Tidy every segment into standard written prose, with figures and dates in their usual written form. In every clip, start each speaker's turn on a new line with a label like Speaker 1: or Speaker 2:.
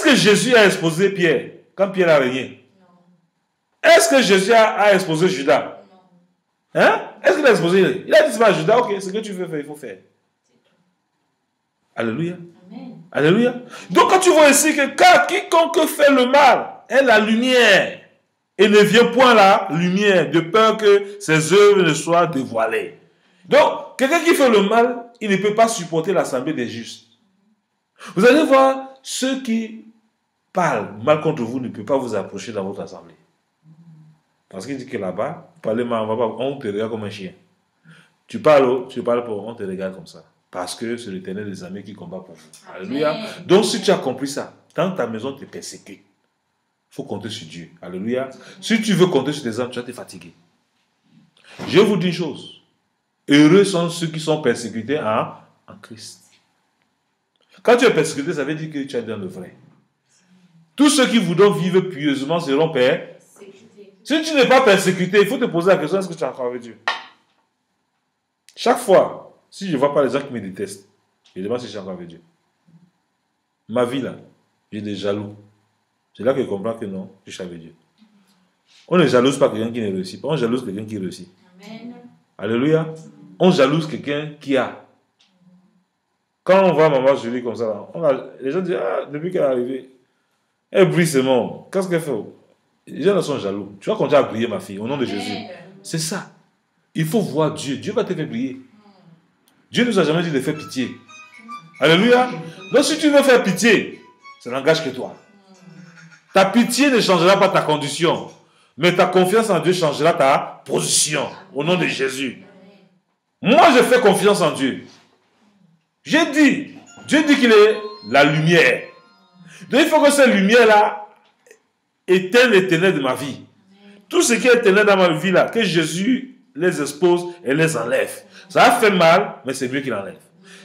Speaker 1: que Jésus a exposé Pierre quand Pierre a régné? Est-ce que Jésus a exposé Judas? Hein? Est-ce qu'il a exposé? Il a dit à Judas, ok, ce que tu veux faire, il faut faire. Alléluia. Amen. Alléluia. Donc quand tu vois ici que quiconque fait le mal est la lumière et ne vient point la lumière de peur que ses œuvres ne soient dévoilées. Donc, quelqu'un qui fait le mal, il ne peut pas supporter l'assemblée des justes. Vous allez voir, ceux qui parlent mal contre vous ne peuvent pas vous approcher dans votre assemblée. Parce qu'il dit que là-bas, parler mal, on te regarde comme un chien. Tu parles pour, on te regarde comme ça. Parce que c'est l'Éternel des armées qui combat pour vous. Alléluia. Donc si tu as compris ça, dans ta maison, tu es persécuté. Il faut compter sur Dieu. Alléluia. Si tu veux compter sur tes âmes, tu vas te fatiguer. Je vous dis une chose. Heureux sont ceux qui sont persécutés en Christ. Quand tu es persécuté, ça veut dire que tu es dans le vrai. Tous ceux qui voudront vivre pieusement seront persécutés. Si tu n'es pas persécuté, il faut te poser la question, est-ce que tu es encore avec Dieu? Chaque fois, si je ne vois pas les gens qui me détestent, je demande si je suis encore avec Dieu. Ma vie là, j'ai des jaloux. C'est là que je comprends que non, je suis avec Dieu. On ne jalouse pas quelqu'un qui ne réussit pas, on jalouse quelqu'un qui réussit. Amen. Alléluia. On jalouse quelqu'un qui a. Quand on voit maman Julie comme ça, les gens disent, ah, depuis qu'elle est arrivée, elle brille seulement. Qu'est-ce qu'elle fait? Les gens sont jaloux. Tu vas continuer à briller, ma fille, au nom de Jésus. C'est ça. Il faut voir Dieu. Dieu va te faire briller. Dieu ne nous a jamais dit de faire pitié. Alléluia. Donc si tu veux faire pitié, ça n'engage que toi. Ta pitié ne changera pas ta condition. Mais ta confiance en Dieu changera ta position. Au nom de Jésus. Moi, je fais confiance en Dieu. J'ai dit, Dieu dit qu'il est la lumière. Donc il faut que cette lumière-là éteigne les ténèbres de ma vie. Tout ce qui est ténèbres dans ma vie là, que Jésus les expose et les enlève. Ça a fait mal, mais c'est mieux qu'il enlève.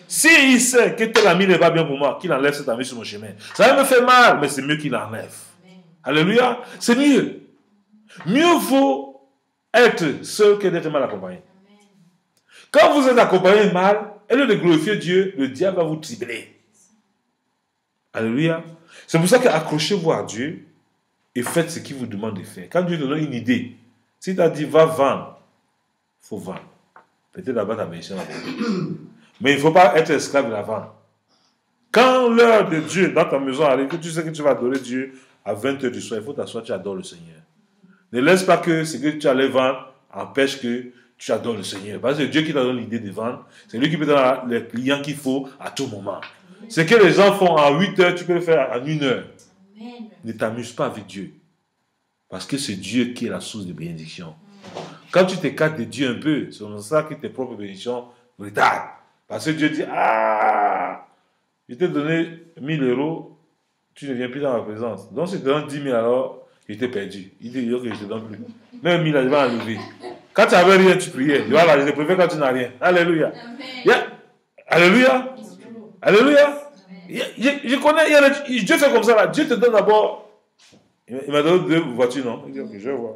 Speaker 1: S'il sait que tel ami n'est pas bien pour moi, qu'il enlève cet ami sur mon chemin. Ça me fait mal, mais c'est mieux qu'il enlève. Alléluia. C'est mieux. Mieux vaut être seul que d'être mal accompagné. Quand vous êtes accompagné mal, au lieu de glorifier Dieu, le diable va vous tribler. Alléluia. C'est pour ça qu'accrochez-vous à Dieu et faites ce qu'il vous demande de faire. Quand Dieu te donne une idée, s'il t'a dit va vendre, il faut vendre. Peut-être là-bas ta mission. Mais il ne faut pas être esclave de la vente. Quand l'heure de Dieu dans ta maison arrive, que tu sais que tu vas adorer Dieu à 20h du soir, il faut t'asseoir, tu adores le Seigneur. Ne laisse pas que ce que tu allais vendre empêche que tu adores le Seigneur. Parce que c'est Dieu qui t'a donné l'idée de vendre. C'est lui qui peut donner les clients qu'il faut à tout moment. Ce que les gens font en 8 heures, tu peux le faire en 1 heure. Ne t'amuse pas avec Dieu. Parce que c'est Dieu qui est la source de bénédiction. Quand tu t'écartes de Dieu un peu, c'est comme ça que tes propres bénédictions retardent. Parce que Dieu dit, ah, je t'ai donné 1000 euros, tu ne viens plus dans ma présence. Donc si je te donne 10 000 alors, je t'ai perdu. Il dit, ok, je te donne plus. Même 1000, je vais enlever. Quand tu n'avais rien, tu priais. Voilà, je te préfère quand tu n'as rien. Alléluia. Yeah. Alléluia. Alléluia. Je connais, Dieu fait comme ça là. Dieu te donne d'abord. Il m'a donné 2 voitures, non? Il dit, ok, je vais voir.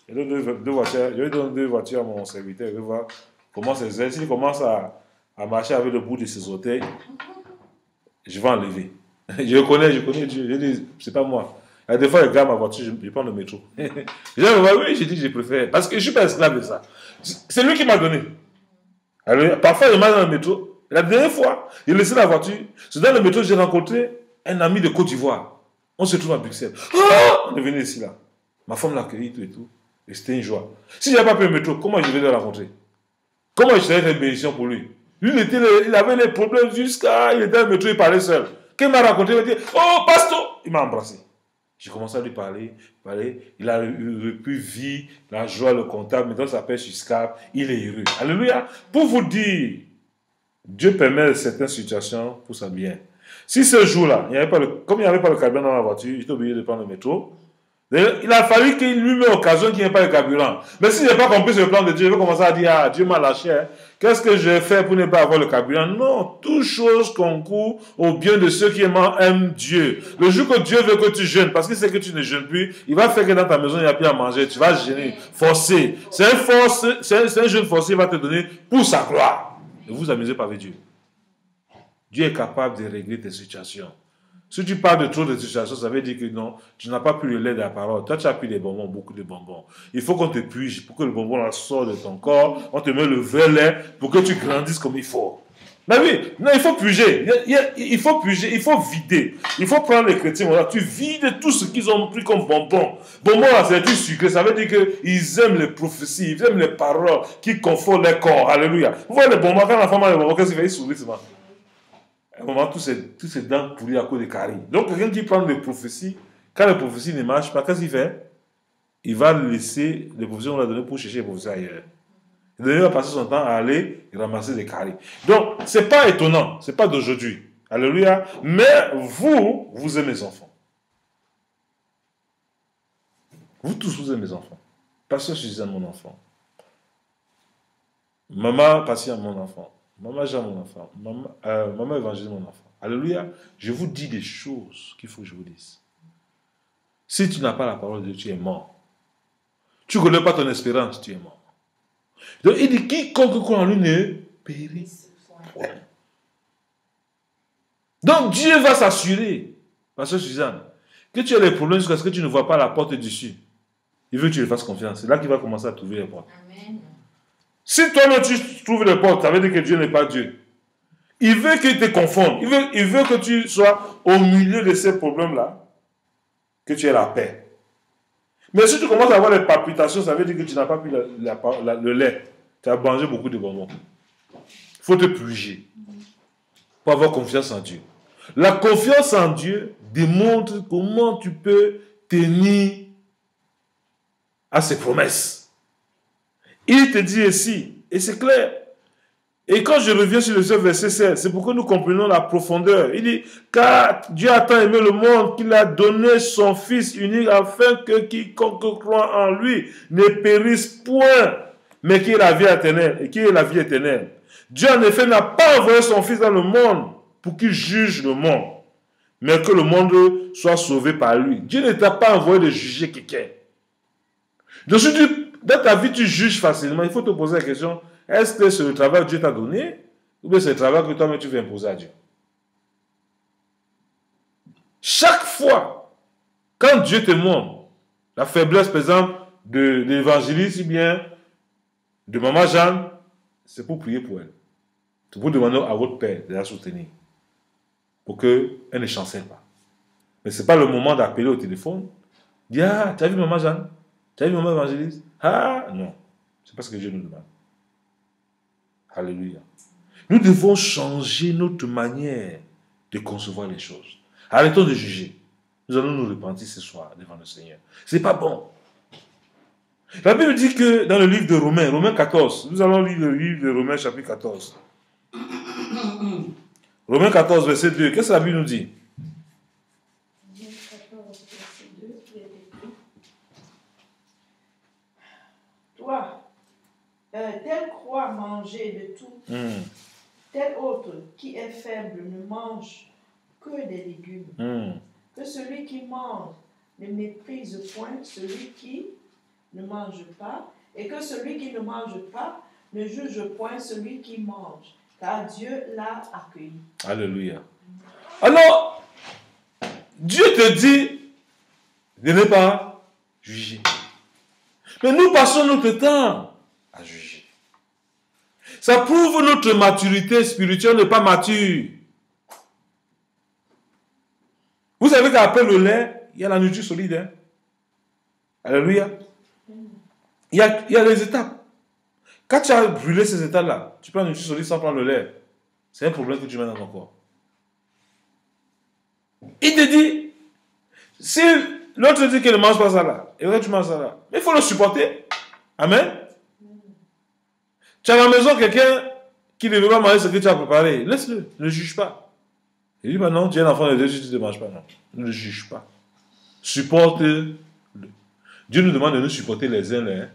Speaker 1: Il donne 2 voitures. Je vais donner 2 voitures à mon serviteur. Je vais voir comment c'est. S'il commence à marcher avec le bout de ses orteils, je vais enlever. Je connais Dieu. Je dis, c'est pas moi. Et des fois, je garde ma voiture, je prends le métro. Oui, je dis que je préfère. Parce que je ne suis pas esclave de ça. C'est lui qui m'a donné. Alors, parfois, je marche dans le métro. La dernière fois, j'ai laissé la voiture. C'est dans le métro que j'ai rencontré un ami de Côte d'Ivoire. On se trouve à Bruxelles. Oh, on est venu ici, là. Ma femme l'a accueilli, tout et tout. Et c'était une joie. Si je n'avais pas pris le métro, comment je vais le rencontrer? Comment je serais une bénédiction pour lui? Lui, il avait des problèmes jusqu'à... Il était dans le métro, il parlait seul. Quand il m'a rencontré, il m'a dit, oh, pasteur! Il m'a embrassé. J'ai commencé à lui parler. Il a pu vivre la joie, le contact. Maintenant, ça s'appelle sur Skype. Il est heureux. Alléluia. Pour vous dire, Dieu permet certaines situations pour ça bien. Si ce jour-là, comme il n'y avait pas le carburant dans la voiture, j'étais obligé de prendre le métro. Il a fallu qu'il lui mette l'occasion qu'il n'y ait pas de carburant. Mais si je n'ai pas compris ce plan de Dieu, je vais commencer à dire, ah, Dieu m'a lâché. Hein. Qu'est-ce que je fais pour ne pas avoir le carburant? Non, toute chose concourt au bien de ceux qui aiment Dieu. Le jour que Dieu veut que tu jeûnes, parce qu'il sait que tu ne jeûnes plus, il va faire que dans ta maison, il n'y a plus à manger. Tu vas jeûner, forcer. C'est un jeûne forcé, il va te donner pour sa gloire. Ne vous amusez pas avec Dieu. Dieu est capable de régler tes situations. Si tu parles de trop de situations, ça veut dire que non, tu n'as pas pris le lait de la parole. Toi, tu as pris des bonbons, beaucoup de bonbons. Il faut qu'on te puise pour que le bonbon là sorte de ton corps. On te met le vrai lait pour que tu grandisses comme il faut. Mais oui, non, il faut puger. Il faut puger, il faut vider. Il faut prendre les chrétiens, voilà, tu vides tout ce qu'ils ont pris comme bonbons. Bonbons là, c'est du sucre. Ça veut dire qu'ils aiment les prophéties, ils aiment les paroles qui confortent leur corps. Alléluia. Vous voyez les bonbons, quand la femme a les bonbons, qu'est-ce qu'il fait? Il sourit seulement. À un moment, tous ces dents pourries à cause des caries. Donc, quelqu'un qui prend des prophéties, quand les prophéties ne marchent pas, qu'est-ce qu'il fait? Il va laisser les prophéties qu'on a données pour chercher les prophéties ailleurs. Il va passer son temps à aller ramasser des caries. Donc, ce n'est pas étonnant, ce n'est pas d'aujourd'hui. Alléluia. Mais vous aimez les enfants. Vous tous, vous aimez les enfants. Pasteur Suzanne, mon enfant. Maman Patient, mon enfant. Maman Jean, mon enfant. Maman Évangile, mon enfant. Alléluia. Je vous dis des choses qu'il faut que je vous dise. Si tu n'as pas la parole de Dieu, tu es mort. Tu ne connais pas ton espérance, tu es mort. Donc il dit, quiconque croit en lui ne périt point. Donc Dieu va s'assurer, Pasteur Suzanne, que tu as les problèmes jusqu'à ce que tu ne vois pas la porte dessus. Il veut que tu lui fasses confiance. C'est là qu'il va commencer à trouver les portes. Amen. Si toi-même tu trouves les portes, ça veut dire que Dieu n'est pas Dieu. Il veut qu'il te confonde. Il veut que tu sois au milieu de ces problèmes-là, que tu aies la paix. Mais si tu commences à avoir les palpitations, ça veut dire que tu n'as pas pris le lait. Tu as mangé beaucoup de bonbons. Il faut te purger pour avoir confiance en Dieu. La confiance en Dieu démontre comment tu peux tenir à ses promesses. Il te dit ici, et c'est clair. Et quand je reviens sur le verset 16, c'est pour que nous comprenions la profondeur. Il dit, car Dieu a tant aimé le monde qu'il a donné son Fils unique afin que quiconque croit en lui ne périsse point, mais qu'il ait la vie éternelle. Dieu en effet n'a pas envoyé son Fils dans le monde pour qu'il juge le monde, mais que le monde soit sauvé par lui. Dieu ne t'a pas envoyé de juger quelqu'un. Donc si dans ta vie tu juges facilement, il faut te poser la question, est-ce que c'est le travail que Dieu t'a donné ou bien c'est le travail que toi-même tu veux imposer à Dieu? Chaque fois, quand Dieu te montre la faiblesse, par exemple, de l'évangéliste ou bien de Maman Jeanne, c'est pour prier pour elle. C'est pour demander à votre Père de la soutenir pour qu'elle ne chancelle pas. Mais ce n'est pas le moment d'appeler au téléphone. Dire, ah, tu as vu Maman Jeanne? Tu as vu Maman Évangéliste? Ah, non. C'est pas ce que Dieu nous demande. Alléluia. Nous devons changer notre manière de concevoir les choses. Arrêtons de juger. Nous allons nous repentir ce soir devant le Seigneur. C'est pas bon. La Bible dit que dans le livre de Romains 14, nous allons lire le livre de Romains chapitre 14. Romains 14, verset 2. Qu'est-ce que la Bible nous dit?
Speaker 2: Romains 14, verset 2, il est écrit. Toi, tel croit manger de tout, tel autre qui est faible ne mange que des légumes. Que celui qui mange ne méprise point celui qui ne mange pas, et que celui qui ne mange pas ne juge point celui qui mange, car Dieu l'a accueilli.
Speaker 1: Alléluia. Alors, Dieu te dit de ne pas juger. Mais nous passons notre temps à juger. Ça prouve notre maturité spirituelle n'est pas mature. Vous savez qu'après le lait, il y a la nourriture solide. Hein? Alléluia. Il y a les étapes. Quand tu as brûlé ces étapes-là, tu prends la nourriture solide sans prendre le lait. C'est un problème que tu mets dans ton corps. Il te dit, si l'autre dit qu'il ne mange pas ça là, et là tu manges ça là, mais il faut le supporter. Amen. Tu as à la maison quelqu'un qui ne veut pas manger ce que tu as préparé. Laisse-le, ne juge pas. Il dit, bah non, tu es un enfant de Dieu, tu ne manges pas. Non, ne le juge pas. Supporte-le. Dieu nous demande de nous supporter les uns les autres.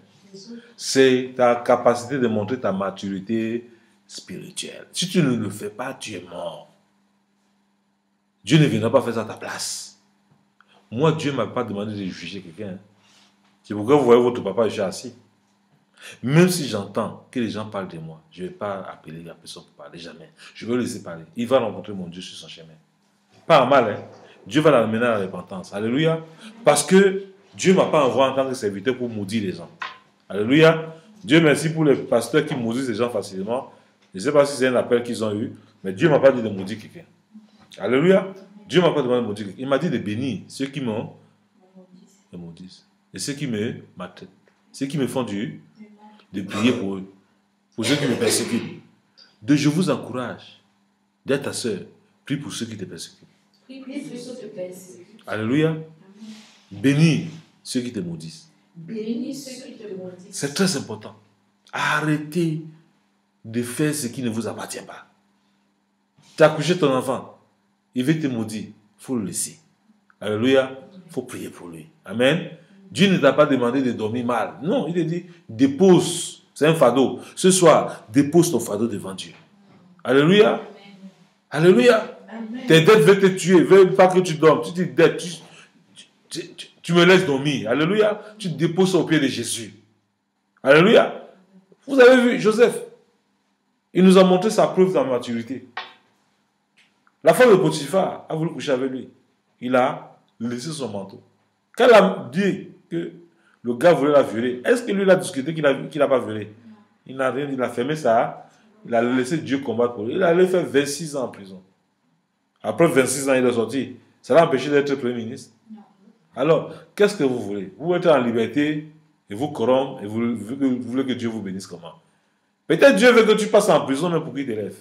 Speaker 1: C'est ta capacité de montrer ta maturité spirituelle. Si tu ne le fais pas, tu es mort. Dieu ne viendra pas faire ça à ta place. Moi, Dieu ne m'a pas demandé de juger quelqu'un. C'est pourquoi vous voyez votre papa, je suis assis. Même si j'entends que les gens parlent de moi, je ne vais pas appeler la personne pour parler, jamais. Je vais le laisser parler. Il va rencontrer mon Dieu sur son chemin. Pas mal, hein? Dieu va l'amener à la repentance. Alléluia. Parce que Dieu ne m'a pas envoyé en tant que serviteur pour maudire les gens. Alléluia. Dieu merci pour les pasteurs qui maudissent les gens facilement. Je ne sais pas si c'est un appel qu'ils ont eu, mais Dieu ne m'a pas dit de maudire quelqu'un. Alléluia. Dieu ne m'a pas demandé de maudire quelqu'un. Il m'a dit de bénir ceux qui me maudissent. Et ceux qui me maltraitent. Ceux qui me font de prier pour eux. Pour ceux qui me persécutent. Je vous encourage. Dis à ta soeur, prie pour ceux qui te persécutent. Alléluia. Bénis ceux qui te maudissent. C'est très important. Arrêtez de faire ce qui ne vous appartient pas. Tu as couché ton enfant. Il veut te maudire. Il faut le laisser. Alléluia. Il faut prier pour lui. Amen. Dieu ne t'a pas demandé de dormir mal. Non, il te dit, dépose. C'est un fardeau. Ce soir, dépose ton fardeau devant Dieu. Alléluia. Alléluia. Amen. Tes dettes veulent te tuer. Ils ne veulent pas que tu dormes. Tu dis, dette, tu me laisses dormir. Alléluia. Tu déposes au pied de Jésus. Alléluia. Vous avez vu Joseph. Il nous a montré sa preuve de maturité. La femme de Potiphar a voulu coucher avec lui. Il a laissé son manteau. Quand elle a dit que le gars voulait la violer, est-ce que lui il a discuté qu'il n'a pas violé? Il n'a rien dit. Il a fermé ça. Il a laissé Dieu combattre pour lui. Il allait faire 26 ans en prison. Après 26 ans, il est sorti. Ça l'a empêché d'être Premier ministre? Non. Alors, qu'est-ce que vous voulez? Vous êtes en liberté et vous corrompre et vous voulez que Dieu vous bénisse comment? Peut-être Dieu veut que tu passes en prison, mais pour qu'il t'élève.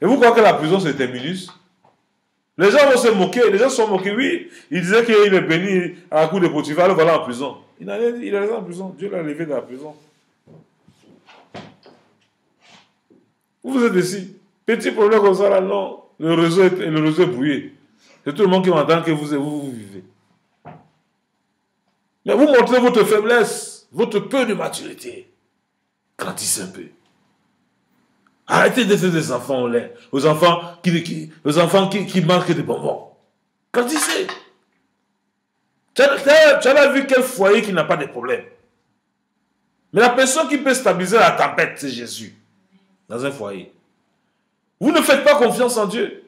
Speaker 1: Et vous croyez que la prison c'est terminus? Les gens vont se moquer, les gens se sont moqués, oui. Il disait qu'il est béni à la cour de Potiphar, le voilà en prison. Il est resté en prison, Dieu l'a levé de la prison. Vous êtes ici. Petit problème comme ça là, non. Le réseau est brouillé. C'est tout le monde qui m'entend que vous vivez. Mais vous montrez votre faiblesse, votre peu de maturité. Grandissez un peu. Arrêtez d'être des enfants au lait. Aux enfants qui mangent que des bonbons. Grandissez. Tu as vu quel foyer qui n'a pas de problème. Mais la personne qui peut stabiliser la tempête, c'est Jésus. Dans un foyer. Vous ne faites pas confiance en Dieu.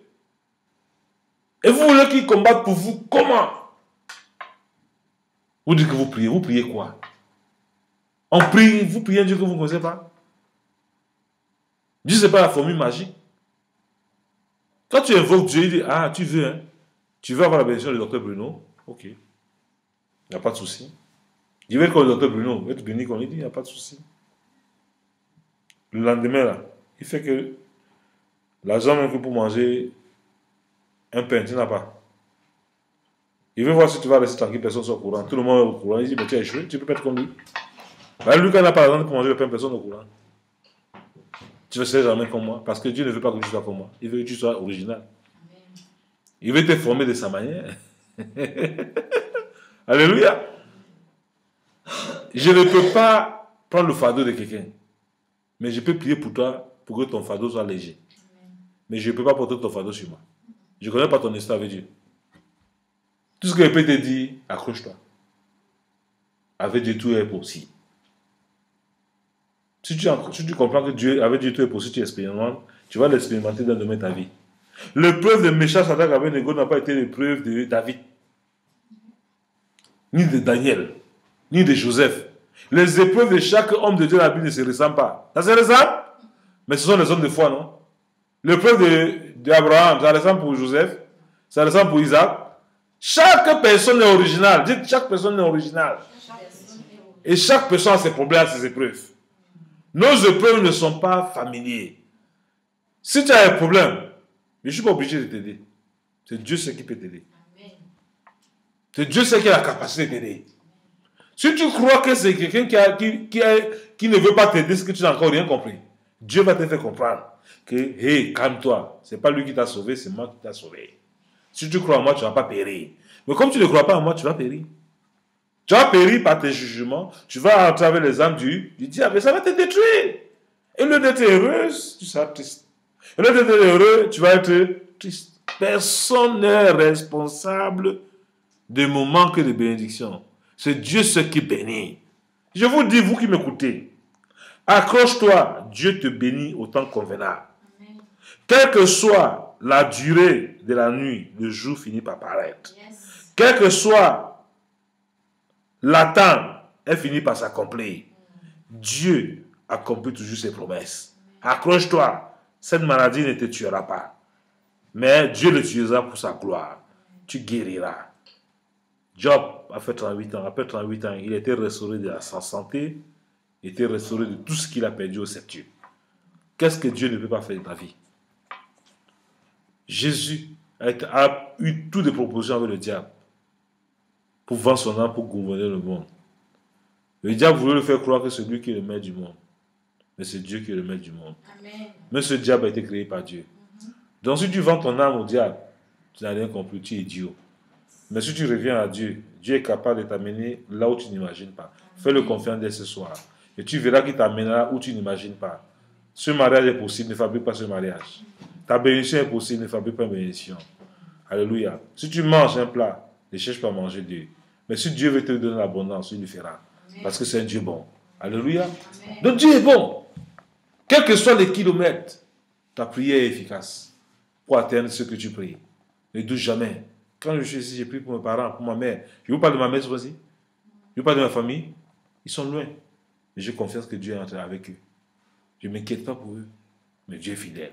Speaker 1: Et vous voulez qu'il combatte pour vous. Comment? Vous dites que vous priez quoi? On prie, vous priez un Dieu que vous ne connaissez pas. Dieu, ce n'est pas la formule magique. Quand tu invoques Dieu, il dit, ah, tu veux, hein? Tu veux avoir la bénédiction du docteur Bruno? Ok. Il n'y a pas de souci. Je vais être comme le docteur Bruno, être béni comme il dit, il n'y a pas de souci. Le lendemain, là, il fait que l'argent même que pour manger un pain, tu n'as pas. Il veut voir si tu vas rester tranquille, personne soit au courant. Tout le monde est au courant. Il dit, mais tu as échoué, tu peux pas être comme lui. Bah, lui, quand il n'a pas l'argent pour manger le pain, personne n'est au courant. Tu ne seras jamais comme moi, parce que Dieu ne veut pas que tu sois comme moi. Il veut que tu sois original. Il veut te former de sa manière. Alléluia. Je ne peux pas prendre le fardeau de quelqu'un. Mais je peux prier pour toi pour que ton fardeau soit léger. Mais je ne peux pas porter ton fardeau sur moi. Je ne connais pas ton histoire avec Dieu. Tout ce que je peux te dire, accroche-toi. Avec Dieu, tout est possible. Si tu comprends que avec Dieu, tout est possible, tu expérimentes, tu vas l'expérimenter dans le domaine de ta vie. L'épreuve de Meshach, Shadrach, Abednego n'a pas été l'épreuve de David, ni de Daniel, ni de Joseph. Les épreuves de chaque homme de Dieu, la Bible ne se ressemble pas. Ça se ressemble? Mais ce sont les hommes de foi, non? L'épreuve d'Abraham, ça ressemble pour Joseph, ça ressemble pour Isaac. Chaque personne est originale. Dites, chaque personne est originale. Et chaque personne a ses problèmes, a ses épreuves. Nos épreuves ne sont pas familières. Si tu as un problème, je ne suis pas obligé de t'aider. C'est Dieu qui peut t'aider. C'est Dieu qui a la capacité de t'aider. Si tu crois que c'est quelqu'un qui ne veut pas t'aider, c'est que tu n'as encore rien compris. Dieu va te faire comprendre que, hey, calme-toi. Ce n'est pas lui qui t'a sauvé, c'est moi qui t'a sauvé. Si tu crois en moi, tu ne vas pas périr. Mais comme tu ne crois pas en moi, tu vas périr. Tu vas périr par tes jugements. Tu vas entrer avec les âmes du diable. Ça va te détruire. Et au lieu d'être heureuse, tu seras triste. Et au lieu d'être heureux, tu vas être triste. Personne n'est responsable de mon manque de bénédiction. C'est Dieu ce qui bénit. Je vous dis, vous qui m'écoutez, accroche-toi. Dieu te bénit autant convenable. Quel que soit la durée de la nuit, le jour finit par paraître. Quel que soit l'attente, elle finit par s'accomplir. Dieu accomplit toujours ses promesses. Accroche-toi, cette maladie ne te tuera pas. Mais Dieu l'utilisera pour sa gloire. Tu guériras. Job a fait 38 ans. Après 38 ans, il était restauré de sa santé. Il était restauré de tout ce qu'il a perdu au septuple. Qu'est-ce que Dieu ne peut pas faire de ta vie? Jésus a eu toutes les propositions avec le diable pour vendre son âme, pour gouverner le monde. Le diable voulait le faire croire que c'est lui qui est le maître du monde. Mais c'est Dieu qui est le maître du monde. Amen. Mais ce diable a été créé par Dieu. Donc si tu vends ton âme au diable, tu n'as rien compris, tu es idiot. Mais si tu reviens à Dieu, Dieu est capable de t'amener là où tu n'imagines pas. Fais-le confiance dès ce soir. Et tu verras qu'il t'amènera où tu n'imagines pas. Ce mariage est possible, ne fabrique pas ce mariage. Ta bénédiction est possible, ne fabrique pas une bénédiction. Alléluia. Si tu manges un plat, ne cherche pas à manger Dieu. Mais si Dieu veut te donner l'abondance, il le fera. Parce que c'est un Dieu bon. Alléluia. Amen. Donc Dieu est bon. Quels que soient les kilomètres, ta prière est efficace pour atteindre ce que tu pries. Ne doute jamais. Quand je suis ici, j'ai prié pour mes parents, pour ma mère. Je vous parle de ma mère, voici. Je vous parle de ma famille. Ils sont loin. Mais j'ai confiance que Dieu est entré avec eux. Je ne m'inquiète pas pour eux. Mais Dieu est fidèle.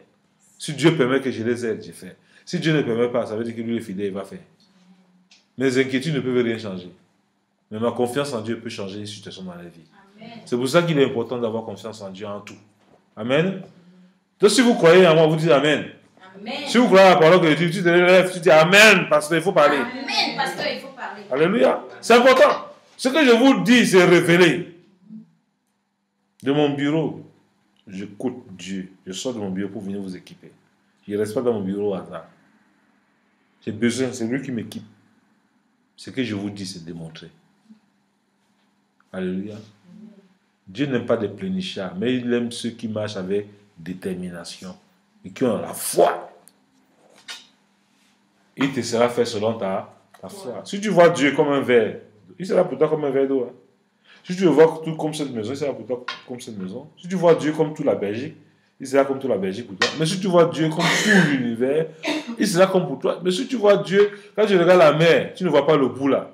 Speaker 1: Si Dieu permet que je les aide, j'ai fait. Si Dieu ne permet pas, ça veut dire que lui est fidèle, il va faire. Mes inquiétudes ne peuvent rien changer. Mais ma confiance en Dieu peut changer les situations dans la vie. C'est pour ça qu'il est important d'avoir confiance en Dieu en tout. Amen. Donc si vous croyez en moi, vous dites Amen. Amen. Si vous croyez à la parole que Dieu, tu te lèves, tu dis Amen, parce qu'il faut parler.
Speaker 2: Amen, pasteur, il faut parler.
Speaker 1: Alléluia. C'est important. Ce que je vous dis, c'est révélé. De mon bureau, j'écoute Dieu. Je sors de mon bureau pour venir vous équiper. Je ne reste pas dans mon bureau au hasard. J'ai besoin, c'est lui qui m'équipe. Ce que je vous dis, c'est démontrer. Alléluia. Dieu n'aime pas les plénichards, mais il aime ceux qui marchent avec détermination et qui ont la foi. Il te sera fait selon ta foi. Si tu vois Dieu comme un verre, il sera pour toi comme un verre d'eau. Hein. Si tu le vois tout comme cette maison, il sera pour toi comme cette maison. Si tu vois Dieu comme toute la Belgique, il sera comme toute la Belgique pour toi. Mais si tu vois Dieu comme tout l'univers, il sera comme pour toi. Mais si tu vois Dieu, quand tu regardes la mer, tu ne vois pas le bout là.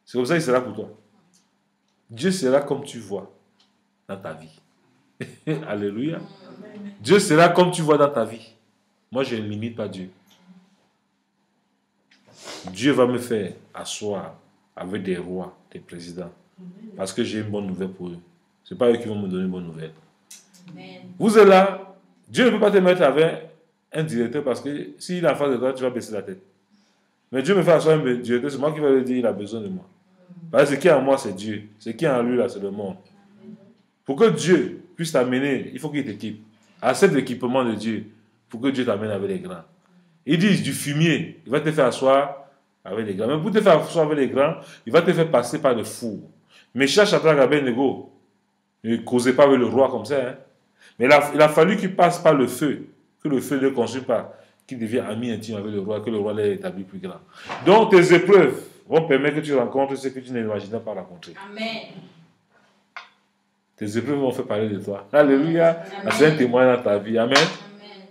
Speaker 1: C'est comme ça qu'il sera pour toi. Dieu sera comme tu vois dans ta vie. Alléluia. Dieu sera comme tu vois dans ta vie. Moi, je ne limite pas Dieu. Dieu va me faire asseoir avec des rois, des présidents. Parce que j'ai une bonne nouvelle pour eux. Ce n'est pas eux qui vont me donner une bonne nouvelle. Amen. Vous êtes là. Dieu ne peut pas te mettre avec un directeur parce que s'il est en face de toi, tu vas baisser la tête. Mais Dieu me fait asseoir un directeur, c'est moi qui vais lui dire qu'il a besoin de moi. Parce que ce qui est en moi, c'est Dieu. Ce qui est en lui, là, c'est le monde. Pour que Dieu puisse t'amener, il faut qu'il t'équipe. Accepte l'équipement de Dieu pour que Dieu t'amène avec les grands. Il dit du fumier, il va te faire asseoir avec les grands. Mais pour te faire asseoir avec les grands, il va te faire passer par le four. Mais Shadrach, Abednego ne causait pas avec le roi comme ça. Hein. Mais il a fallu qu'il passe par le feu, que le feu ne le consume pas, qu'il devienne ami intime avec le roi, que le roi l'ait établi plus grand. Donc tes épreuves vont permettre que tu rencontres ce que tu n'imaginais pas rencontrer. Amen. Tes épreuves vont faire parler de toi. Alléluia. C'est un témoin dans ta vie. Amen. Amen.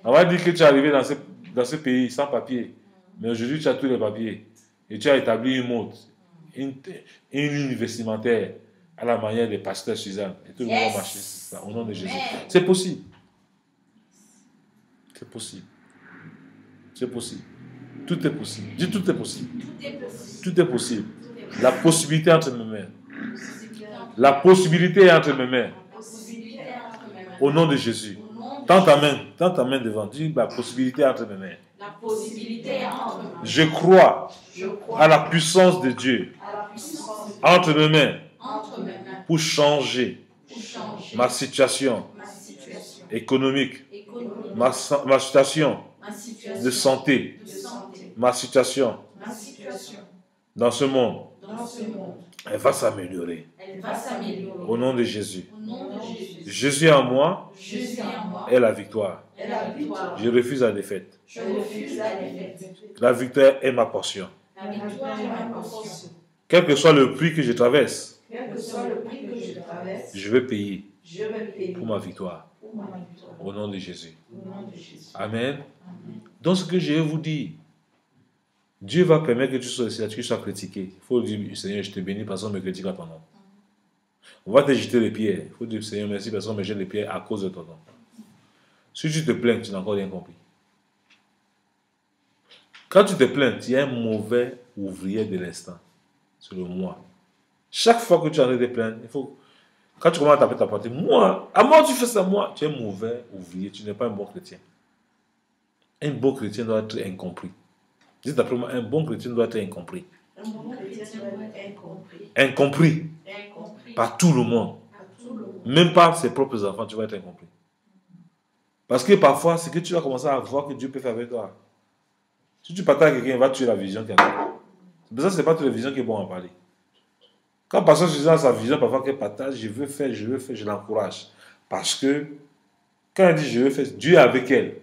Speaker 1: On va dire que tu es arrivé dans ce pays sans papier. Mais aujourd'hui, tu as tous les papiers. Et tu as établi une mode, une ligne vestimentaire à la manière des pasteurs Suzanne. Et tout le monde va marcher ça, au nom de Jésus. C'est possible. C'est possible. C'est possible. Tout est possible. Dis tout est possible. Tout est possible. La possibilité entre mes mains. La possibilité est entre mes mains. Au nom de Jésus. Tends ta main devant. Dis la possibilité est entre mes mains.
Speaker 2: La possibilité est entre mes mains.
Speaker 1: Je crois à la puissance de Dieu entre mes mains pour changer ma situation économique, ma situation de santé, ma situation dans ce monde. Elle va s'améliorer. Au nom de Jésus. Jésus en moi est la victoire. Je refuse la défaite. La victoire est ma portion. Quel que soit le prix que je traverse, je vais payer pour ma victoire. Au nom de Jésus. Amen. Donc, ce que je vais vous dire, Dieu va permettre que tu sois ici, que tu sois critiqué. Il faut dire, Seigneur, je te bénis, personne ne me critique à ton nom. On va te jeter les pierres. Il faut dire, Seigneur, merci, personne ne me jette les pierres à cause de ton nom. Si tu te plains, tu n'as encore rien compris. Quand tu te plains, tu es un mauvais ouvrier de l'instant. C'est le moi. Chaque fois que tu en es de plaindre, il faut... Quand tu commences à taper ta partie, moi, à moi tu fais ça, moi, tu es un mauvais ouvrier, tu n'es pas un bon chrétien. Un bon chrétien doit être incompris. Dites après moi, un bon chrétien doit être incompris.
Speaker 2: Un bon chrétien doit être incompris.
Speaker 1: Incompris.
Speaker 2: Incompris.
Speaker 1: Par tout le monde.
Speaker 2: Par tout le monde.
Speaker 1: Même par ses propres enfants, tu vas être incompris. Parce que parfois, c'est que tu vas commencer à voir que Dieu peut faire avec toi. Si tu partages avec quelqu'un, il va tuer la vision qu'il a. C'est pour ça que ce n'est pas toute la vision qui est bon à parler. Quand pasteur Jésus a sa vision, parfois qu'elle partage, je veux faire, je l'encourage. Parce que, quand elle dit je veux faire, Dieu est avec elle.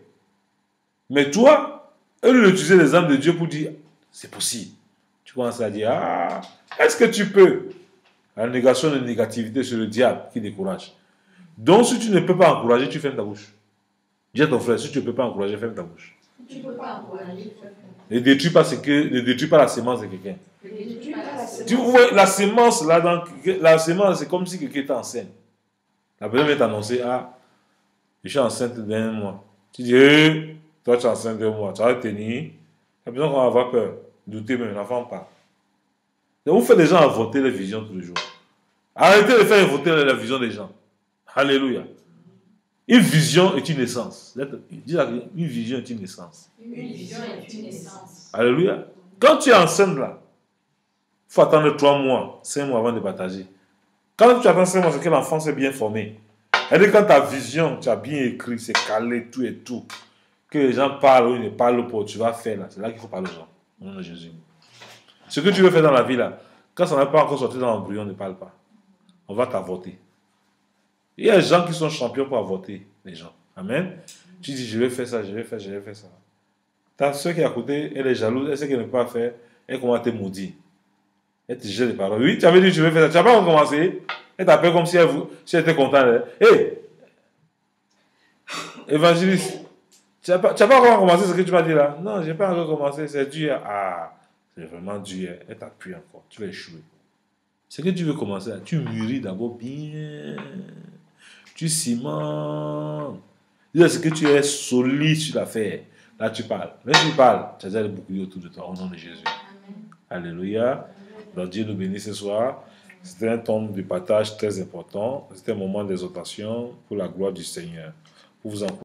Speaker 1: Mais toi, au lieu d'utiliser les âmes de Dieu pour dire, c'est possible. Tu commences à dire, ah, est-ce que tu peux? La négation de négativité, c'est le diable qui décourage. Donc, si tu ne peux pas encourager, tu fermes ta bouche. Dis à ton frère, si tu ne peux pas encourager, ferme ta bouche.
Speaker 2: Tu ne peux pas encourager.
Speaker 1: Ne détruis pas la sémence de quelqu'un. Tu vois, la sémence, là, la sémence, c'est comme si quelqu'un était enceinte. La personne vient t'annoncer, ah, je suis enceinte d'un mois. Tu dis, hey, toi, tu es enceinte d'un mois, tu vas tenir. La personne va avoir peur, douter, mais l'enfant part. Donc, vous faites des gens à voter les visions tous les jours. Arrêtez de faire voter la vision des gens. Alléluia. Une vision est une naissance. Une vision est une naissance.
Speaker 2: Une vision est une naissance.
Speaker 1: Alléluia. Quand tu es enceinte là, il faut attendre 3 mois, 5 mois avant de partager. Quand tu attends 5 mois, c'est que l'enfant s'est bien formé. C'est-à-dire quand ta vision, tu as bien écrit, c'est calé, tout et tout, que les gens parlent ou ils ne parlent pas, tu vas faire là, c'est là qu'il faut parler aux gens. Au nom de Jésus. Ce que tu veux faire dans la vie là, quand ça n'a pas encore sorti dans l'embryon, ne parle pas. On va t'avorter. Il y a des gens qui sont champions pour avorter les gens. Amen. Tu dis, je vais faire ça, je vais faire ça. Ta soeur qui est à côté, elle est jalouse, elle sait qu'elle ne peut pas faire, elle commence à te maudire. Elle te jette les paroles. Oui, tu avais dit, je vais faire ça. Tu n'as pas encore commencé. Elle t'appelle comme si elle était contente. Hé, évangéliste, tu n'as pas encore commencé ce que tu m'as dit là? Non, je n'ai pas encore commencé, c'est dur. Ah, c'est vraiment dur. Elle t'appuie encore, tu vas échouer. Ce que tu veux commencer, tu mûris d'abord bien. Tu cimentes. Ce que tu es solide sur l'affaire. Là, tu parles. Là, tu parles. Tu as déjà le bouclier autour de toi, au nom de Jésus. Amen. Alléluia. Donc, Dieu nous bénisse ce soir. C'était un temps de partage très important. C'était un moment d'exhortation pour la gloire du Seigneur. Pour vous encourager.